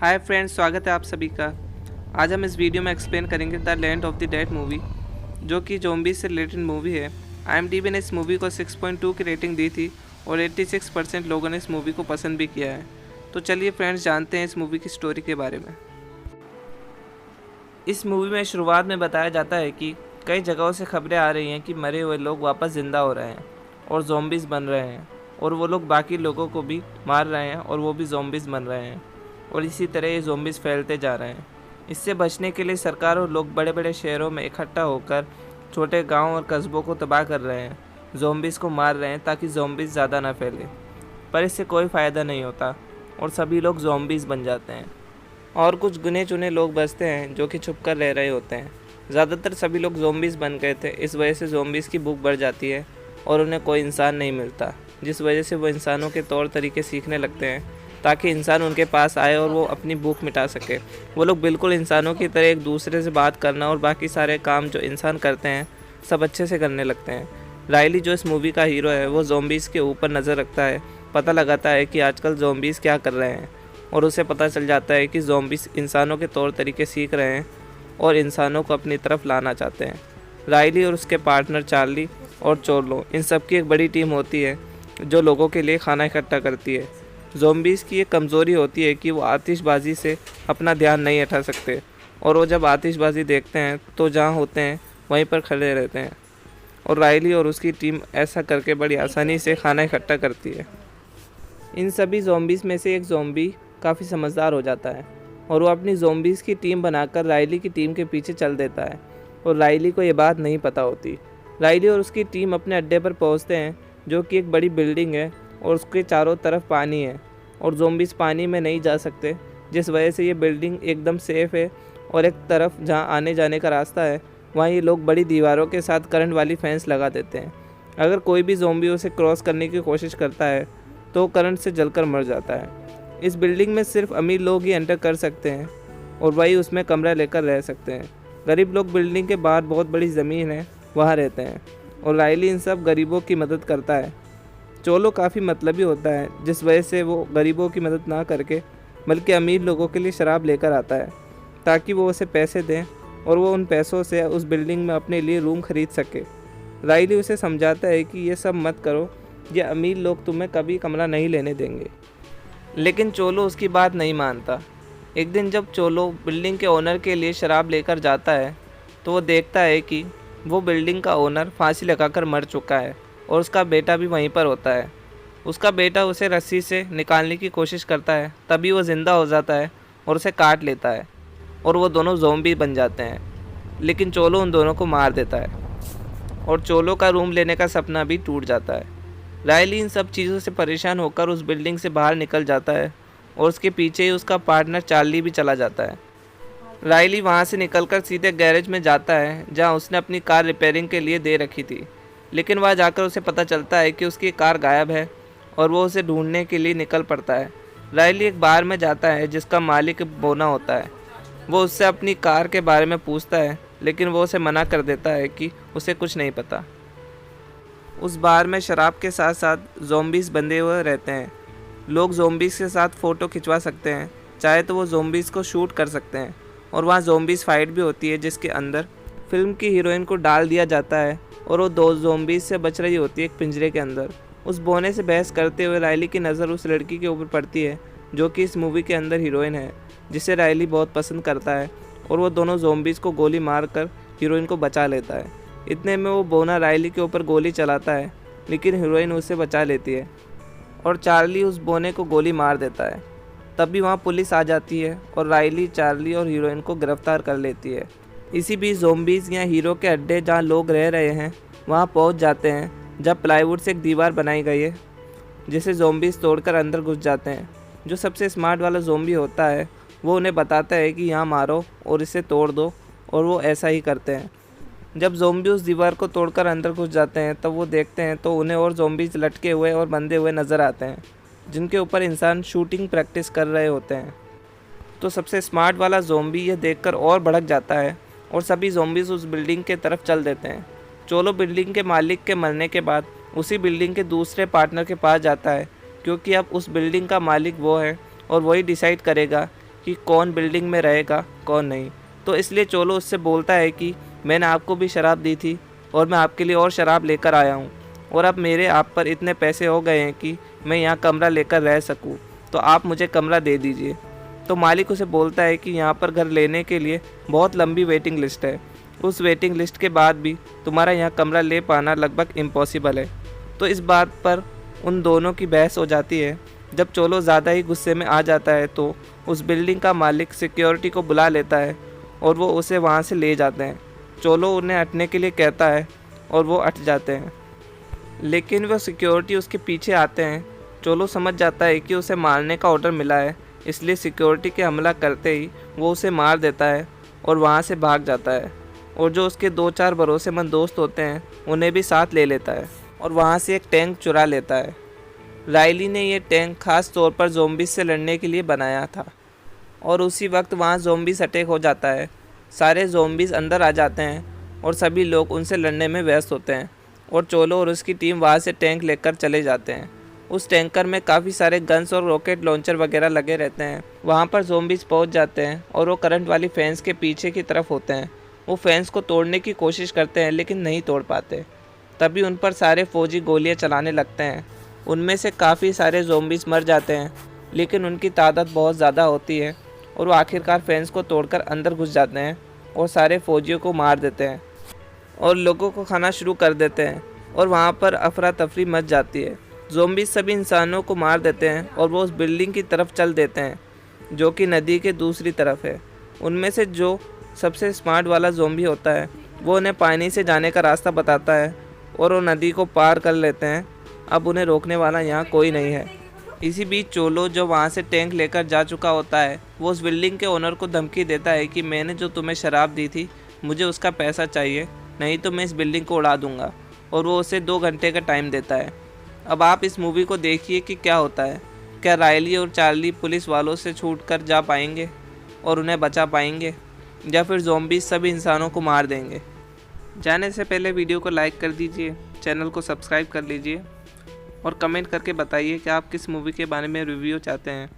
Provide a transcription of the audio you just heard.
Hi friends, स्वागत है आप सभी का। आज हम इस वीडियो में एक्सप्लेन करेंगे the land of the dead movie, जो कि ज़ॉम्बीज से रिलेटेड मूवी है। IMDb ने इस मूवी को 6.2 की रेटिंग दी थी और 86% लोगों ने इस मूवी को पसंद भी किया है। तो चलिए फ्रेंड्स, जानते हैं इस मूवी की स्टोरी के बारे में। इस मूवी में शुरुआत में बताया जाता है कि कई जगहों से खबरें आ रही हैं कि मरे हुए लोग वापस ज़िंदा हो रहे हैं और ज़ॉम्बीज़ बन रहे हैं, और वो लोग बाकी लोगों को भी मार रहे हैं और वो भी ज़ॉम्बीज़ बन रहे हैं, और इसी तरह ये ज़ॉम्बीज़ फैलते जा रहे हैं। इससे बचने के लिए सरकार और लोग बड़े बड़े शहरों में इकट्ठा होकर छोटे गांव और कस्बों को तबाह कर रहे हैं, ज़ॉम्बीज़ को मार रहे हैं ताकि ज़ॉम्बीज़ ज़्यादा ना फैले। पर इससे कोई फ़ायदा नहीं होता और सभी लोग ज़ॉम्बीज़ बन जाते हैं, और कुछ गिने चुने लोग बचते हैं जो कि छुप कर रह रहे होते हैं। ज़्यादातर सभी लोग ज़ॉम्बीज़ बन गए थे। इस वजह से ज़ॉम्बीज़ की भूख बढ़ जाती है और उन्हें कोई इंसान नहीं मिलता, जिस वजह से वो इंसानों के तौर तरीके सीखने लगते हैं ताकि इंसान उनके पास आए और वो अपनी भूख मिटा सके। वो लोग बिल्कुल इंसानों की तरह एक दूसरे से बात करना और बाकी सारे काम जो इंसान करते हैं सब अच्छे से करने लगते हैं। रायली, जो इस मूवी का हीरो है, वो ज़ॉम्बीज़ के ऊपर नज़र रखता है, पता लगाता है कि आजकल ज़ॉम्बीज़ क्या कर रहे हैं, और उसे पता चल जाता है कि ज़ॉम्बीज़ इंसानों के तौर तरीके सीख रहे हैं और इंसानों को अपनी तरफ लाना चाहते हैं। रायली और उसके पार्टनर चार्ली और चोलो, इन सब की एक बड़ी टीम होती है जो लोगों के लिए खाना इकट्ठा करती है। ज़ॉम्बीज़ की एक कमज़ोरी होती है कि वो आतिशबाज़ी से अपना ध्यान नहीं हटा सकते, और वो जब आतिशबाज़ी देखते हैं तो जहाँ होते हैं वहीं पर खड़े रहते हैं, और रायली और उसकी टीम ऐसा करके बड़ी आसानी से खाना इकट्ठा करती है। इन सभी ज़ॉम्बीज़ में से एक ज़ॉम्बी काफ़ी समझदार हो जाता है और वो अपनी ज़ॉम्बीज़ की टीम बनाकर रायली की टीम के पीछे चल देता है, और रायली को ये बात नहीं पता होती। रायली और उसकी टीम अपने अड्डे पर पहुंचते हैं, जो कि एक बड़ी बिल्डिंग है और उसके चारों तरफ पानी है, और ज़ॉम्बीज़ पानी में नहीं जा सकते, जिस वजह से ये बिल्डिंग एकदम सेफ़ है। और एक तरफ जहाँ आने जाने का रास्ता है, वहाँ ये लोग बड़ी दीवारों के साथ करंट वाली फेंस लगा देते हैं। अगर कोई भी ज़ॉम्बी उसे क्रॉस करने की कोशिश करता है तो करंट से जलकर मर जाता है। इस बिल्डिंग में सिर्फ अमीर लोग ही एंटर कर सकते हैं और वही उसमें कमरा लेकर रह सकते हैं। गरीब लोग बिल्डिंग के बाहर बहुत बड़ी ज़मीन है, वहाँ रहते हैं, और रायली इन सब गरीबों की मदद करता है। चोलो काफ़ी मतलबी होता है, जिस वजह से वो गरीबों की मदद ना करके बल्कि अमीर लोगों के लिए शराब लेकर आता है ताकि वो उसे पैसे दें और वो उन पैसों से उस बिल्डिंग में अपने लिए रूम खरीद सके। रायली उसे समझाता है कि ये सब मत करो, ये अमीर लोग तुम्हें कभी कमरा नहीं लेने देंगे, लेकिन चोलो उसकी बात नहीं मानता। एक दिन जब चोलो बिल्डिंग के ओनर के लिए शराब लेकर जाता है तो वो देखता है कि वो बिल्डिंग का ओनर फांसी लगाकर मर चुका है और उसका बेटा भी वहीं पर होता है। उसका बेटा उसे रस्सी से निकालने की कोशिश करता है, तभी वो ज़िंदा हो जाता है और उसे काट लेता है, और वो दोनों ज़ॉम्बी बन जाते हैं। लेकिन चोलो उन दोनों को मार देता है और चोलो का रूम लेने का सपना भी टूट जाता है। रायली इन सब चीज़ों से परेशान होकर उस बिल्डिंग से बाहर निकल जाता है और उसके पीछे ही उसका पार्टनर चार्ली भी चला जाता है। रायली वहाँ से निकलकर सीधे गैरेज में जाता है जहाँ उसने अपनी कार रिपेयरिंग के लिए दे रखी थी, लेकिन वहाँ जाकर उसे पता चलता है कि उसकी कार गायब है और वो उसे ढूंढने के लिए निकल पड़ता है। रायली एक बार में जाता है जिसका मालिक बोना होता है। वो उससे अपनी कार के बारे में पूछता है, लेकिन वो उसे मना कर देता है कि उसे कुछ नहीं पता। उस बार में शराब के साथ साथ ज़ॉम्बीज़ बंधे हुए रहते हैं। लोग ज़ॉम्बीज़ के साथ फ़ोटो खिंचवा सकते हैं, चाहे तो वो ज़ॉम्बीज़ को शूट कर सकते हैं, और वहाँ ज़ॉम्बीज़ फाइट भी होती है जिसके अंदर फिल्म की हीरोइन को डाल दिया जाता है और वो दो ज़ॉम्बीज़ से बच रही होती है एक पिंजरे के अंदर। उस बोने से बहस करते हुए रायली की नज़र उस लड़की के ऊपर पड़ती है जो कि इस मूवी के अंदर हीरोइन है, जिसे रायली बहुत पसंद करता है, और वो दोनों ज़ॉम्बीज़ को गोली मार कर हीरोइन को बचा लेता है। इतने में वो बोना रायली के ऊपर गोली चलाता है, लेकिन हीरोइन उसे बचा लेती है और चार्ली उस बोने को गोली मार देता है। तभी वहाँ पुलिस आ जाती है और रायली, चार्ली और हीरोइन को गिरफ्तार कर लेती है। इसी बीच ज़ॉम्बीज़ या हीरो के अड्डे जहाँ लोग रह रहे हैं वहाँ पहुँच जाते हैं, जब प्लाईवुड से एक दीवार बनाई गई है जिसे ज़ॉम्बीज़ तोड़कर अंदर घुस जाते हैं। जो सबसे स्मार्ट वाला ज़ॉम्बी होता है वो उन्हें बताता है कि यहाँ मारो और इसे तोड़ दो, और वो ऐसा ही करते हैं। जब ज़ॉम्बी उस दीवार को तोड़कर अंदर घुस जाते हैं तब वो देखते हैं तो उन्हें और ज़ॉम्बीज़ लटके हुए और बंधे हुए नज़र आते हैं, जिनके ऊपर इंसान शूटिंग प्रैक्टिस कर रहे होते हैं। तो सबसे स्मार्ट वाला ज़ॉम्बी यह देखकर और भड़क जाता है और सभी ज़ॉम्बीज़ उस बिल्डिंग के तरफ चल देते हैं। चोलो बिल्डिंग के मालिक के मरने के बाद उसी बिल्डिंग के दूसरे पार्टनर के पास जाता है, क्योंकि अब उस बिल्डिंग का मालिक वो है और वही डिसाइड करेगा कि कौन बिल्डिंग में रहेगा कौन नहीं। तो इसलिए चोलो उससे बोलता है कि मैंने आपको भी शराब दी थी और मैं आपके लिए और शराब लेकर आया हूँ, और अब मेरे आप पर इतने पैसे हो गए हैं कि मैं यहाँ कमरा लेकर रह सकूँ, तो आप मुझे कमरा दे दीजिए। तो मालिक उसे बोलता है कि यहाँ पर घर लेने के लिए बहुत लंबी वेटिंग लिस्ट है, उस वेटिंग लिस्ट के बाद भी तुम्हारा यहाँ कमरा ले पाना लगभग इम्पॉसिबल है। तो इस बात पर उन दोनों की बहस हो जाती है। जब चोलो ज़्यादा ही गुस्से में आ जाता है तो उस बिल्डिंग का मालिक सिक्योरिटी को बुला लेता है और वो उसे वहाँ से ले जाते हैं। चोलो उन्हें हटने के लिए कहता है और वो हट जाते हैं, लेकिन वो सिक्योरिटी उसके पीछे आते हैं। चोलो समझ जाता है कि उसे मारने का ऑर्डर मिला है, इसलिए सिक्योरिटी के हमला करते ही वो उसे मार देता है और वहाँ से भाग जाता है, और जो उसके 2-4 भरोसेमंद दोस्त होते हैं उन्हें भी साथ ले लेता है और वहाँ से एक टैंक चुरा लेता है। राइली ने यह टैंक खास तौर पर ज़ॉम्बीज़ से लड़ने के लिए बनाया था, और उसी वक्त वहाँ ज़ॉम्बीज़ अटैक हो जाता है। सारे ज़ॉम्बीज़ अंदर आ जाते हैं और सभी लोग उनसे लड़ने में व्यस्त होते हैं, और चोलो और उसकी टीम वहाँ से टैंक लेकर चले जाते हैं। उस टैंकर में काफ़ी सारे गन्स और रॉकेट लॉन्चर वगैरह लगे रहते हैं। वहाँ पर ज़ॉम्बीज़ पहुँच जाते हैं और वो करंट वाली फेंस के पीछे की तरफ होते हैं। वो फेंस को तोड़ने की कोशिश करते हैं लेकिन नहीं तोड़ पाते। तभी उन पर सारे फौजी गोलियां चलाने लगते हैं। उनमें से काफ़ी सारे ज़ॉम्बीज़ मर जाते हैं, लेकिन उनकी तादाद बहुत ज़्यादा होती है और वो आखिरकार फेंस को तोड़कर अंदर घुस जाते हैं और सारे फौजियों को मार देते हैं और लोगों को खाना शुरू कर देते हैं, और वहाँ पर अफरा तफरी मच जाती है। ज़ॉम्बीज़ सभी इंसानों को मार देते हैं और वो उस बिल्डिंग की तरफ चल देते हैं जो कि नदी के दूसरी तरफ है। उनमें से जो सबसे स्मार्ट वाला ज़ॉम्बी होता है वो उन्हें पानी से जाने का रास्ता बताता है और वो नदी को पार कर लेते हैं। अब उन्हें रोकने वाला यहाँ कोई नहीं है। इसी बीच चोलो, जो वहाँ से टैंक लेकर जा चुका होता है, वो उस बिल्डिंग के ओनर को धमकी देता है कि मैंने जो तुम्हें शराब दी थी मुझे उसका पैसा चाहिए, नहीं तो मैं इस बिल्डिंग को उड़ा दूँगा, और वो उसे 2 घंटे का टाइम देता है। अब आप इस मूवी को देखिए कि क्या होता है। क्या राइली और चार्ली पुलिस वालों से छूट कर जा पाएंगे और उन्हें बचा पाएंगे, या फिर ज़ॉम्बीज़ सभी इंसानों को मार देंगे? जाने से पहले वीडियो को लाइक कर दीजिए, चैनल को सब्सक्राइब कर लीजिए और कमेंट करके बताइए कि आप किस मूवी के बारे में रिव्यू चाहते हैं।